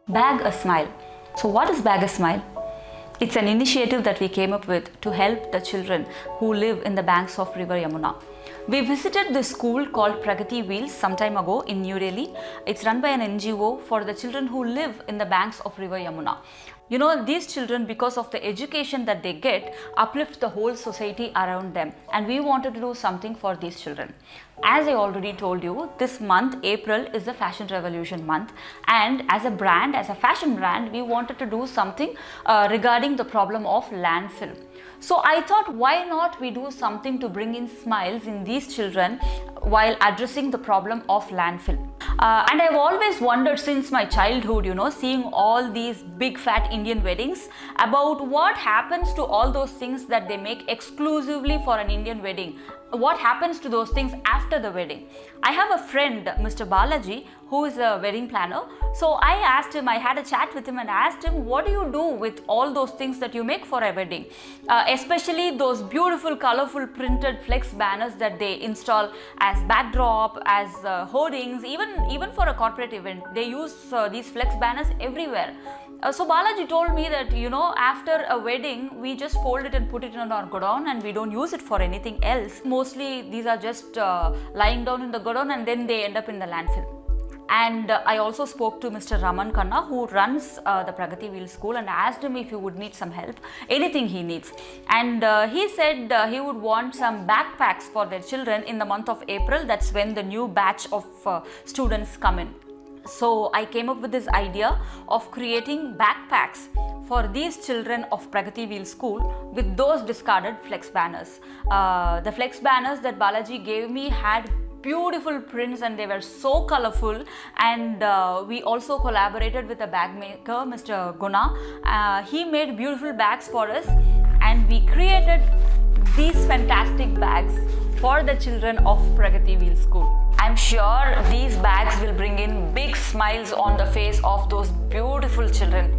Bag a Smile. So what is Bag a Smile? It's an initiative that we came up with to help the children who live in the banks of River Yamuna. We visited the school called Pragati Wheels some time ago in New Delhi. It's run by an NGO for the children who live in the banks of River Yamuna. You know, these children, because of the education that they get, uplift the whole society around them, and we wanted to do something for these children. As I already told you, this month, April, is the Fashion Revolution month, and as a brand, as a fashion brand, we wanted to do something regarding the problem of landfill. So I thought, why not we do something to bring in smiles in these children while addressing the problem of landfill. And I've always wondered since my childhood, you know, seeing all these big fat Indian weddings, about what happens to all those things that they make exclusively for an Indian wedding. What happens to those things after the wedding? I have a friend, Mr. Balaji, who is a wedding planner. So I asked him, I had a chat with him and asked him, what do you do with all those things that you make for a wedding? Especially those beautiful, colorful printed flex banners that they install as backdrop, as hoardings, even for a corporate event. They use these flex banners everywhere. So Balaji told me that, you know, after a wedding, we just fold it and put it in our godown and we don't use it for anything else. Mostly these are just lying down in the godown and then they end up in the landfill. And I also spoke to Mr. Raman Khanna, who runs the Pragati Wheel School, and asked him if he would need some help, anything he needs. And he said he would want some backpacks for their children in the month of April. That's when the new batch of students come in. So I came up with this idea of creating backpacks for these children of Pragati Wheel School with those discarded flex banners. The flex banners that Balaji gave me had beautiful prints and they were so colorful, and we also collaborated with a bag maker, Mr. Guna. He made beautiful bags for us, and we created these fantastic bags for the children of Pragati Wheel School. I'm sure these bags will bring in big smiles on the face of those beautiful children.